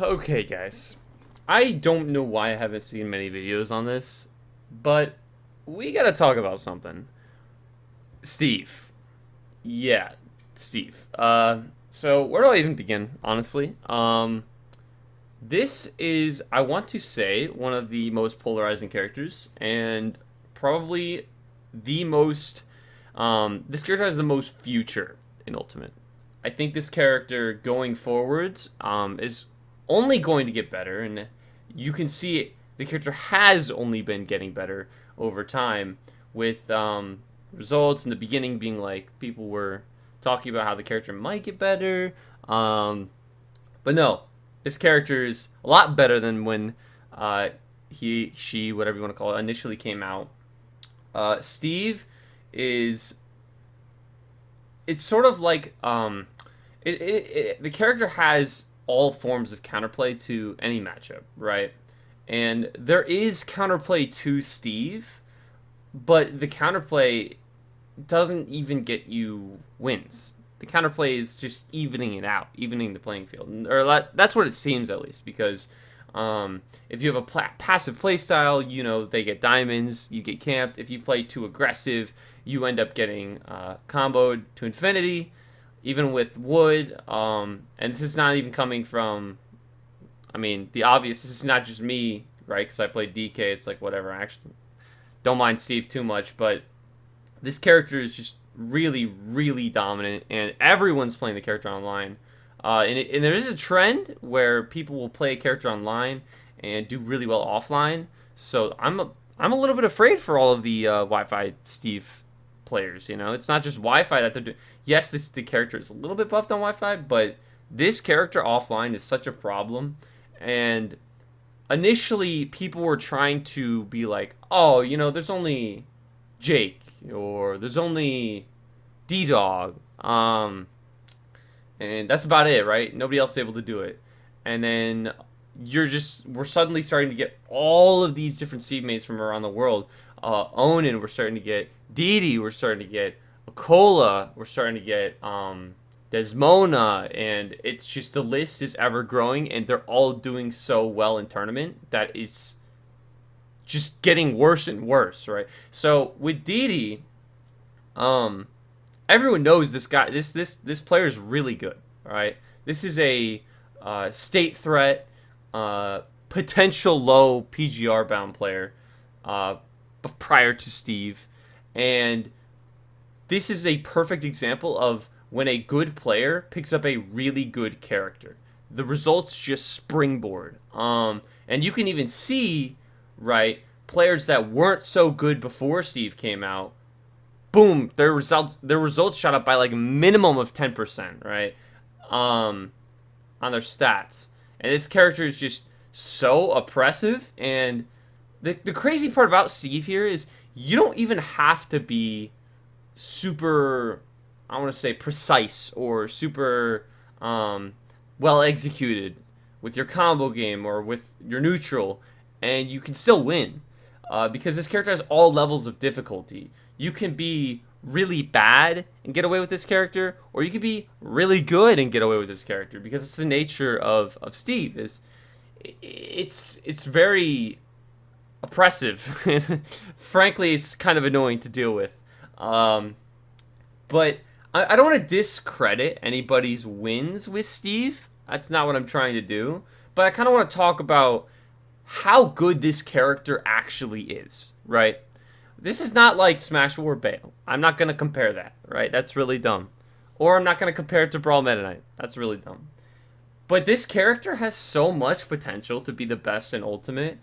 Okay, guys. I don't know why I haven't seen many videos on this, but we gotta talk about something. Steve. Yeah, Steve. So where do I even begin, honestly? This is, I want to say, one of the most polarizing characters, and probably the most, this character has the most future in Ultimate. I think this character going forwards is only going to get better, and you can see the character has only been getting better over time, with results in the beginning being like people were talking about how the character might get better, but no, this character is a lot better than when she, whatever you want to call it, initially came out. Steve is, it's sort of like the character has all forms of counterplay to any matchup, right? And there is counterplay to Steve, but the counterplay doesn't even get you wins. The counterplay is just evening it out, evening the playing field, or that's what it seems at least. Because if you have a passive play style, they get diamonds, you get camped. If you play too aggressive, you end up getting comboed to infinity, even with wood. And this is not even coming from, I mean, the obvious. This is not just me, right? Because I played DK. It's like whatever. I actually don't mind Steve too much, but this character is just really, really dominant, and everyone's playing the character online. And there is a trend where people will play a character online and do really well offline. So I'm a little bit afraid for all of the Wi-Fi Steve players. It's not just Wi-Fi that they're doing. Yes, the character is a little bit buffed on Wi-Fi, but this character offline is such a problem. And initially, people were trying to be like, oh, there's only Jake, or there's only D Dog, and that's about it, right? Nobody else is able to do it. And then we're suddenly starting to get all of these different seedmates from around the world. Onin, we're starting to get Didi, we're starting to get Akola, we're starting to get Desmona, and it's just, the list is ever growing, and they're all doing so well in tournament that it's just getting worse and worse, right? So with Didi, everyone knows this guy. This player is really good. All right, this is a state threat, potential low PGR bound player, prior to Steve, and this is a perfect example of when a good player picks up a really good character. The results just springboard. And you can even see, right, players that weren't so good before Steve came out, boom, their results shot up by like a minimum of 10%, right? On their stats. And this character is just so oppressive, and the crazy part about Steve here is you don't even have to be super, I want to say, precise or super well executed with your combo game or with your neutral, and you can still win, because this character has all levels of difficulty. You can be really bad and get away with this character, or you can be really good and get away with this character, because it's the nature of Steve. It's very oppressive, and frankly, it's kind of annoying to deal with. But I don't want to discredit anybody's wins with Steve. That's not what I'm trying to do. But I kind of want to talk about how good this character actually is, right? This is not like Smash War Bale. I'm not going to compare that, right? That's really dumb. Or I'm not going to compare it to Brawl Meta Knight. That's really dumb. But this character has so much potential to be the best in Ultimate,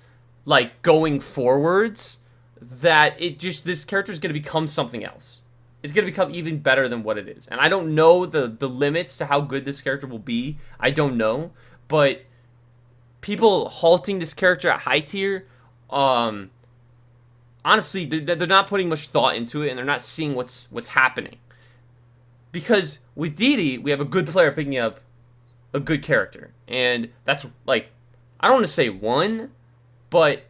like going forwards, that this character is going to become something else. It's going to become even better than what it is. And I don't know the limits to how good this character will be. I don't know. But people halting this character at high tier, honestly, they're not putting much thought into it, and they're not seeing what's happening. Because with Didi, we have a good player picking up a good character. And that's, like, I don't want to say one, but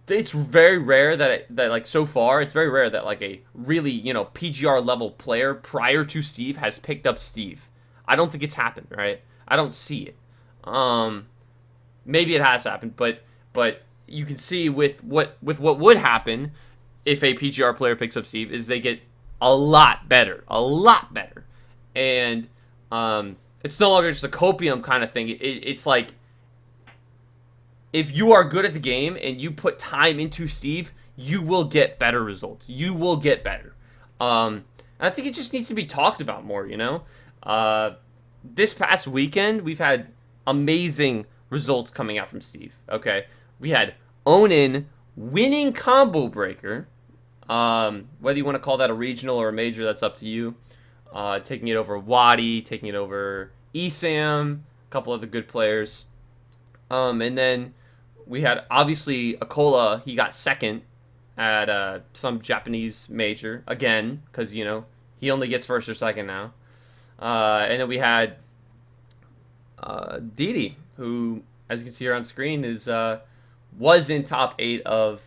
it's very rare that like, so far, it's very rare that like a really, PGR level player prior to Steve has picked up Steve. I don't think it's happened, right? I don't see it. Um, maybe it has happened, but you can see with what would happen if a PGR player picks up Steve is they get a lot better, and it's no longer just a copium kind of thing. It's like if you are good at the game and you put time into Steve, you will get better results. You will get better. And I think it just needs to be talked about more. This past weekend we've had amazing results coming out from Steve. Okay, we had Onin winning Combo Breaker. Whether you want to call that a regional or a major, that's up to you. Taking it over Wadi, taking it over Esam, a couple other good players. And then we had, obviously, Akola. He got second at some Japanese major, again, because, he only gets first or second now. And then we had Didi, who, as you can see here on screen, was in top 8 of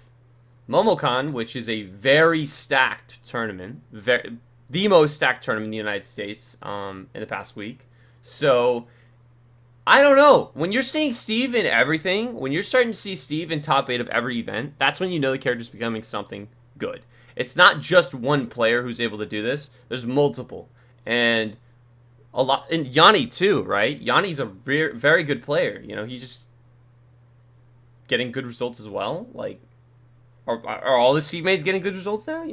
Momocon, which is a very stacked tournament, the most stacked tournament in the United States in the past week. So, I don't know. When you're seeing Steve in everything, when you're starting to see Steve in top 8 of every event, that's when you know the character's becoming something good. It's not just one player who's able to do this. There's multiple. And a lot, and Yanni too, right? Yanni's a very good player. He's just getting good results as well. Like, are all the Steve mates getting good results now?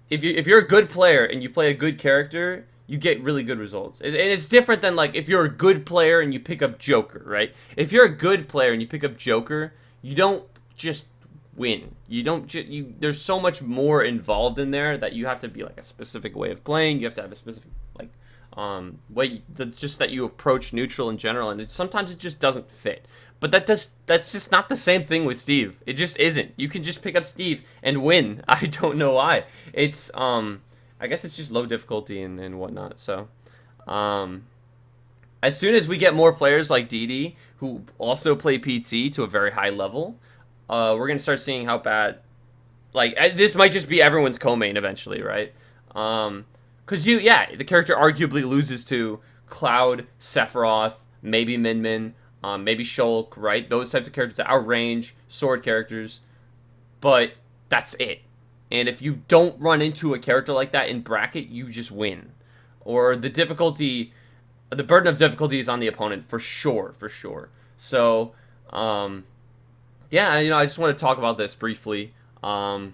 If you're a good player and you play a good character, you get really good results. And it's different than, like, if you're a good player and you pick up Joker, right? If you're a good player and you pick up Joker, you don't just win. There's so much more involved in there that you have to be, like, a specific way of playing. You have to have a specific, like, way, just that you approach neutral in general, and sometimes it just doesn't fit. But that's just not the same thing with Steve. It just isn't. You can just pick up Steve and win. I don't know why. It's I guess it's just low difficulty and whatnot. So as soon as we get more players like Didi who also play PT to a very high level, we're gonna start seeing how bad. Like, this might just be everyone's co-main eventually, right? Because the character arguably loses to Cloud, Sephiroth, maybe Min Min. Maybe Shulk, right? Those types of characters that outrange sword characters. But that's it. And if you don't run into a character like that in bracket, you just win. Or the burden of difficulty is on the opponent, for sure. So, I just want to talk about this briefly. What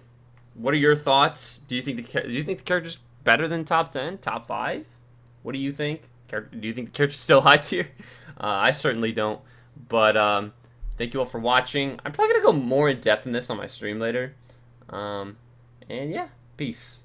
are your thoughts? Do you think the character's better than top 10, top 5? What do you think? Do you think the character's still high tier? I certainly don't. But thank you all for watching. I'm probably going to go more in depth in this on my stream later. And yeah, peace.